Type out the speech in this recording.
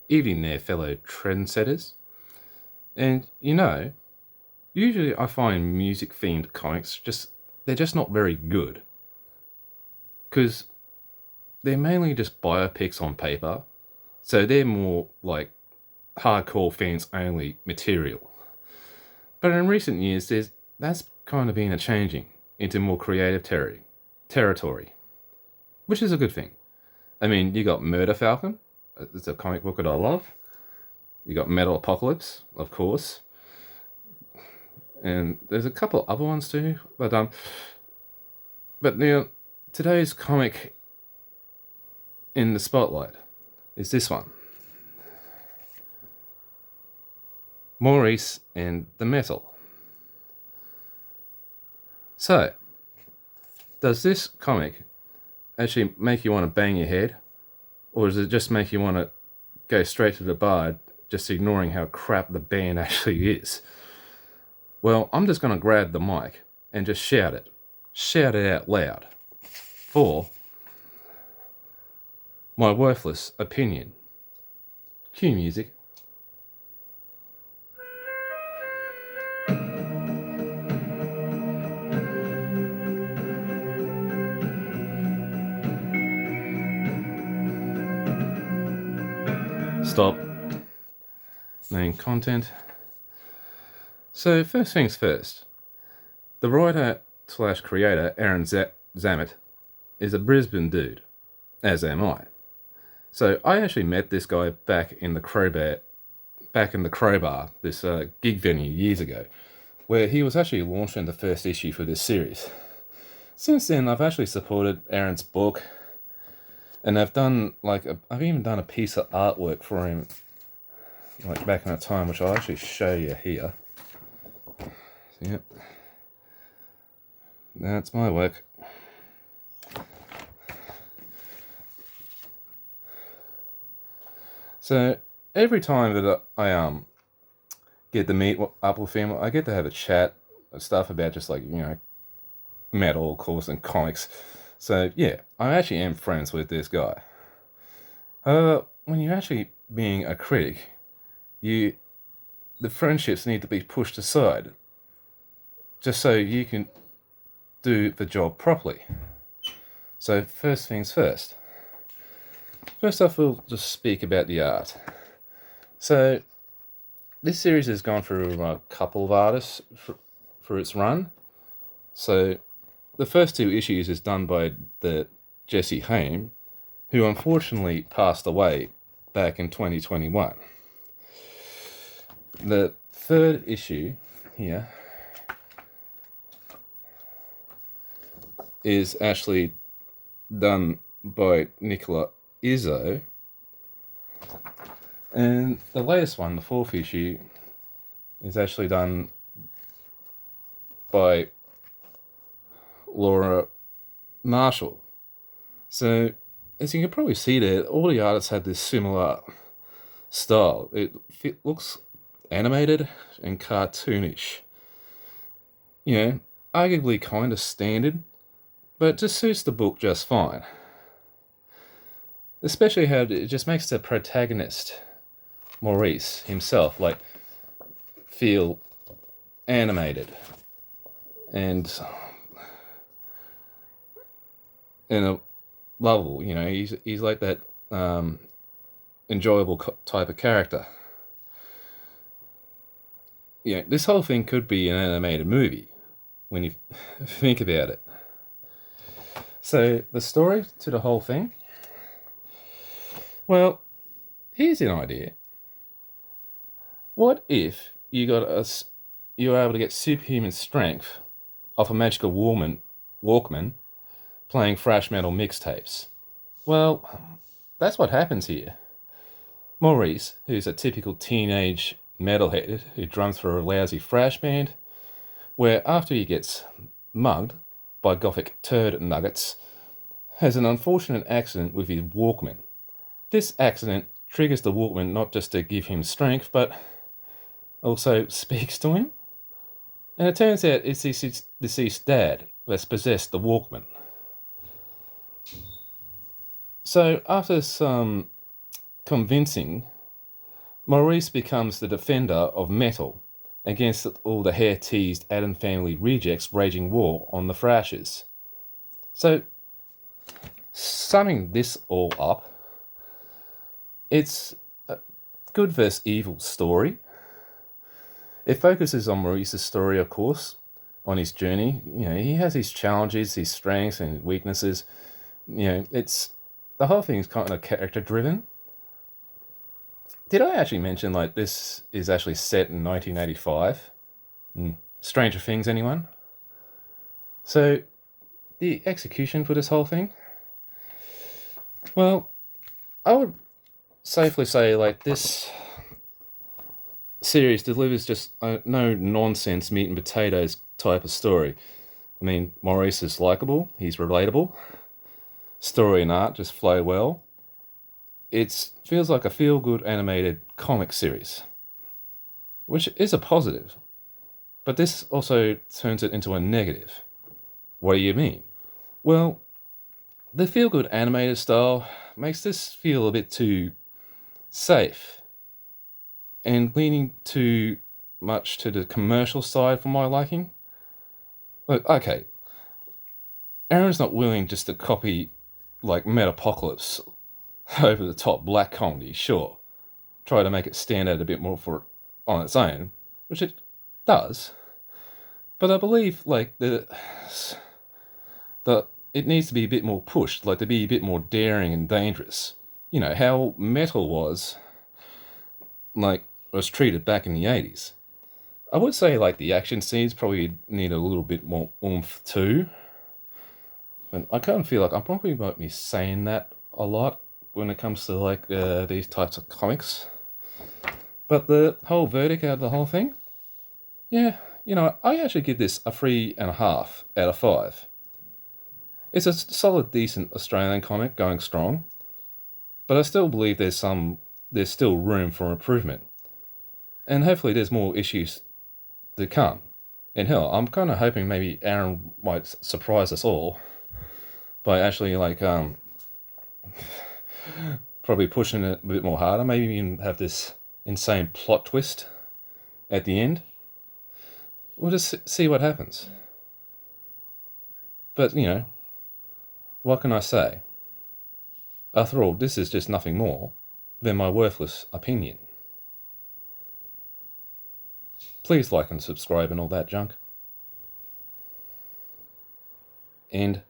evening there, fellow trendsetters. And usually I find music-themed comics they're just not very good because they're mainly just biopics on paper, so they're more like hardcore fans only material. But in recent years, that's kind of been a changing into more creative territory, which is a good thing. I mean, you got Murder Falcon, it's a comic book that I love. You got Metal Apocalypse, of course, and there's a couple other ones too. But today's comic in the spotlight is this one, Maurice and the Metal. So, does this comic actually make you want to bang your head, or does it just make you want to go straight to the bar, just ignoring how crap the band actually is? Well, I'm just going to grab the mic and just shout it out loud, for my worthless opinion. Cue music. Stop. Main content. So first things first, the writer/creator Aaron Zammett is a Brisbane dude, as am I. So I actually met this guy back in the Crowbar, this gig venue years ago, where he was actually launching the first issue for this series. Since then, I've actually supported Aaron's book, and I've even done a piece of artwork for him, like back in a time, which I'll actually show you here. Yep, that's my work. So every time that I get to meet up with him, I get to have a chat and stuff about just metal, of course, and comics. So yeah, I actually am friends with this guy. When you're actually being a critic, the friendships need to be pushed aside, just so you can do the job properly. So first things first. First off, we'll just speak about the art. So this series has gone through a couple of artists for its run. So the first two issues is done by the Jesse Haim, who unfortunately passed away back in 2021. The third issue here is actually done by Nicola Izzo, and the latest one, the fourth issue, is actually done by Laura Marshall. So, as you can probably see there, all the artists had this similar style. It looks animated and cartoonish. Arguably kind of standard, but it just suits the book just fine. Especially how it just makes the protagonist, Maurice himself, feel animated and lovable. He's like that enjoyable type of character. This whole thing could be an animated movie when you think about it. So the story to the whole thing. Well, here's an idea. What if you were able to get superhuman strength off a magical Walkman playing thrash metal mixtapes? Well, that's what happens here. Maurice, who's a typical teenage metalhead who drums for a lousy thrash band, where after he gets mugged by gothic turd nuggets, has an unfortunate accident with his Walkman. This accident triggers the Walkman not just to give him strength, but also speaks to him. And it turns out it's his deceased dad that's possessed the Walkman. So after some convincing Maurice becomes the defender of metal against all the hair-teased Adam family rejects waging war on the Thrashers. So, summing this all up, it's a good versus evil story. It focuses on Maurice's story, of course, on his journey. He has his challenges, his strengths and weaknesses. It's the whole thing is kind of character driven. Did I actually mention like this is actually set in 1985? Stranger Things, anyone? So the execution for this whole thing, well, I would safely say like this series delivers just a no nonsense meat and potatoes type of story. I mean, Maurice is likable, he's relatable, story and art just flow well. It feels like a feel-good animated comic series, which is a positive. But this also turns it into a negative. What do you mean? Well, the feel-good animated style makes this feel a bit too safe and leaning too much to the commercial side for my liking. Look, okay, Aaron's not willing just to copy like Metapocalypse over the top black comedy, sure. Try to make it stand out a bit more on its own, which it does. But I believe like the it needs to be a bit more pushed, like to be a bit more daring and dangerous. How metal was treated back in the 80s. I would say like the action scenes probably need a little bit more oomph too. And I kind of feel like I'm probably about me saying that a lot when it comes to like these types of comics. But the whole verdict out of the whole thing, yeah, I actually give this a 3.5 out of 5. It's a solid, decent Australian comic going strong, but I still believe there's still room for improvement, and hopefully there's more issues to come. And hell, I'm kind of hoping maybe Aaron might surprise us all by actually probably pushing it a bit more harder. Maybe even have this insane plot twist at the end. We'll just see what happens. But what can I say? After all, this is just nothing more than my worthless opinion. Please like and subscribe and all that junk. And